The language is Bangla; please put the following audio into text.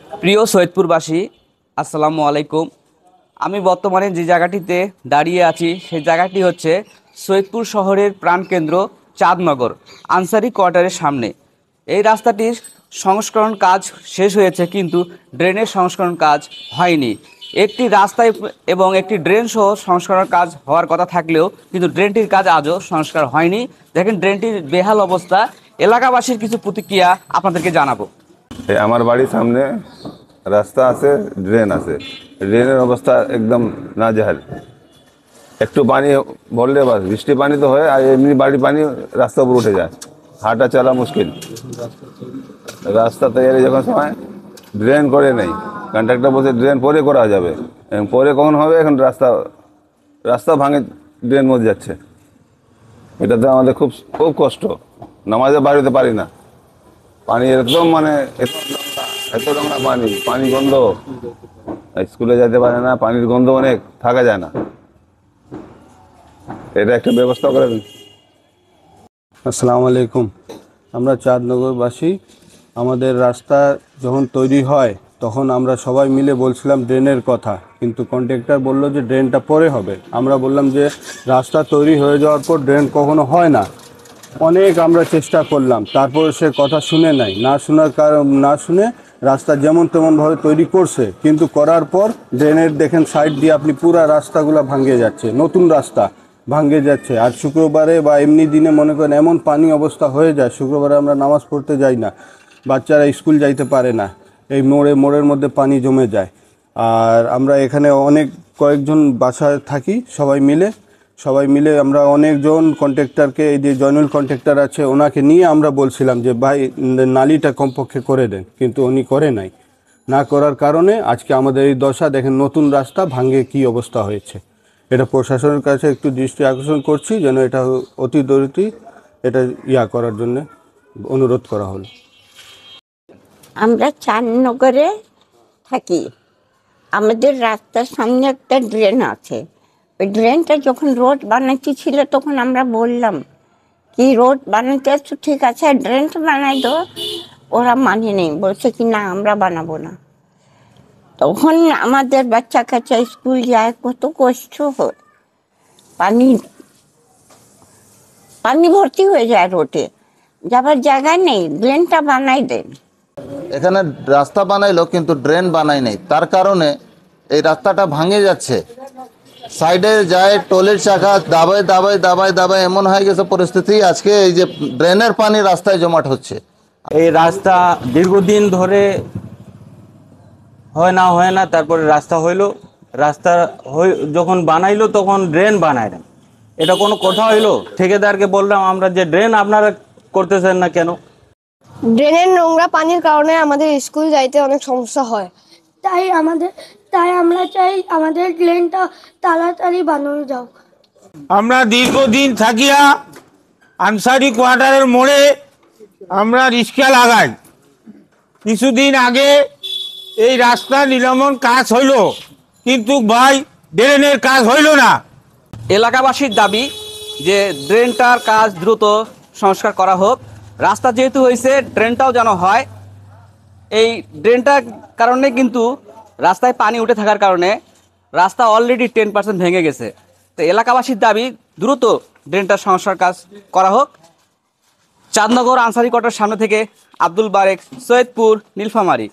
প্রিয় সৈয়দপুরবাসী, আসসালামু আলাইকুম। আমি বর্তমানে যে জায়গাটিতে দাঁড়িয়ে আছি সেই জায়গাটি হচ্ছে সৈয়দপুর শহরের প্রাণকেন্দ্র চাঁদনগর আনসারি কোয়ার্টারের সামনে। এই রাস্তাটির সংস্করণ কাজ শেষ হয়েছে, কিন্তু ড্রেনের সংস্করণ কাজ হয়নি। একটি রাস্তায় এবং একটি ড্রেন সহ সংস্করণ কাজ হওয়ার কথা থাকলেও কিন্তু ড্রেনটির কাজ আজও সংস্কার হয়নি। দেখেন ড্রেনটির বেহাল অবস্থা। এলাকাবাসীর কিছু প্রতিক্রিয়া আপনাদেরকে জানাবো। আমার বাড়ির সামনে রাস্তা আছে, ড্রেন আছে। ড্রেনের অবস্থা একদম নাজেহাল। একটু পানি ভরলে বাস, বৃষ্টি পানি তো হয়, আর এমনি বাড়ির পানি রাস্তার উপর উঠে যায়, হাঁটা চলা মুশকিল। রাস্তা তৈরি যখন সময় ড্রেন করে নেই, কন্ট্রাক্টর বলছে ড্রেন পরে করা যাবে, পরে কখন হবে? এখন রাস্তা রাস্তা ভাঙে ড্রেন মধ্যে যাচ্ছে। এটাতে আমাদের খুব খুব কষ্ট, নামাজে বাড়িতে পারি না। পানি একদম মানে এত নোংরা পানি, পানি গন্ধ, স্কুলে যেতে পারে না, পানির গন্ধ অনেক, থাকা যায় না। এটা একটা ব্যবস্থা করে দিন। আসসালামু আলাইকুম। আমরা চাঁদনগরবাসী। আমাদের রাস্তা যখন তৈরি হয় তখন আমরা সবাই মিলে বলছিলাম ড্রেনের কথা, কিন্তু কন্ট্রাক্টর বলল যে ড্রেনটা পরে হবে। আমরা বললাম যে রাস্তা তৈরি হয়ে যাওয়ার পর ড্রেন কখনো হয় না। অনেক আমরা চেষ্টা করলাম, তারপরে সে কথা শুনে নাই। না শুনে রাস্তা যেমন তেমনভাবে তৈরি করছে, কিন্তু করার পর ড্রেনের দেখেন সাইড দিয়ে আপনি পুরা রাস্তাগুলো ভাঙে যাচ্ছে, নতুন রাস্তা ভাঙে যাচ্ছে। আর শুক্রবারে বা এমনি দিনে মনে করেন এমন পানি অবস্থা হয়ে যায়, শুক্রবারে আমরা নামাজ পড়তে যাই না, বাচ্চারা স্কুল যাইতে পারে না, এই মোড়ের মধ্যে পানি জমে যায়। আর আমরা এখানে কয়েকজন বাসায় থাকি, সবাই মিলে আমরা অনেকজন কন্ট্রাক্টরকে, এই যে জয়নুল কন্ট্রাক্টর আছে ওনাকে নিয়ে আমরা বলছিলাম যে ভাই নালিটা কমপক্ষে করে দেন, কিন্তু উনি করে নাই। না করার কারণে আজকে আমাদের এই দশা। দেখেন নতুন রাস্তা ভাঙে কি অবস্থা হয়েছে। এটা প্রশাসনের কাছে একটু দৃষ্টি আকর্ষণ করছি, যেন এটা অতি দ্রুত এটা করার জন্য অনুরোধ করা হলো। আমরা চাঁদনগরে থাকি। আমাদের রাস্তার সামনে একটা ড্রেন আছে। ওই ড্রেনটা যখন রোড বানাতে ছিল তখন আমরা বললাম কি রোড বানাতে আসছো, ঠিক আছে ড্রেনটা বানাই দো। ওরা মানে নেই, বলছে কি না আমরা বানাবো না। তখন আমাদের বাচ্চা কাচ্চা স্কুল যায়, কত কষ্ট হয়। পানি পানি ভর্তি হয়ে যায়, রোডে যাবার জায়গা নেই, ড্রেনটা বানাই দেন। এখানে রাস্তা বানাইলো কিন্তু ড্রেন বানাই নাই, তার কারণে এই রাস্তাটা ভাঙে যাচ্ছে। সাইডে যায় ট্রলির চাকা দাবায় দাবায় দাবায় দাবায় এমন হয়ে গেছে পরিস্থিতি, আজকে এই যে ড্রেনের পানি রাস্তায় জমাট হচ্ছে। এই রাস্তা দীর্ঘদিন ধরে হয় না, তারপরে রাস্তা হইলো। রাস্তা যখন বানাইলো তখন ড্রেন বানায় না। এটা কোনো কথা হইলো? ঠিকাদারকে বললাম আমরা যে ড্রেন আপনারা করতেছেন না কেন? ড্রেনের নোংরা পানির কারণে আমাদের স্কুল যাইতে অনেক সমস্যা হয়। তাই আমরা চাই আমাদের ড্রেনটা তাড়াতাড়ি বানানো যাও। আমরা দীর্ঘদিন থাকিয়া আনসারি কোয়ার্টারের মোড়ে আমরা রিক্সা লাগাই। কিছুদিন আগে এই রাস্তা নির্মাণ কাজ হইল, কিন্তু ভাই ড্রেনের কাজ হইল না। এলাকাবাসীর দাবি যে ড্রেনটার কাজ দ্রুত সংস্কার করা হোক। রাস্তা যেহেতু হয়েছে, ড্রেনটাও যেন হয়। এই ড্রেনটার কারণে কিন্তু রাস্তায় পানি উঠে থাকার কারণে রাস্তা অলরেডি 10% ভেঙে গেছে। তো এলাকাবাসীর দাবি দ্রুত ড্রেনটার সংস্কার কাজ করা হোক। চাঁদনগর আনসারি কোয়ার্টার সামনে থেকে আব্দুল বারেক, সৈয়দপুর, নীলফামারী।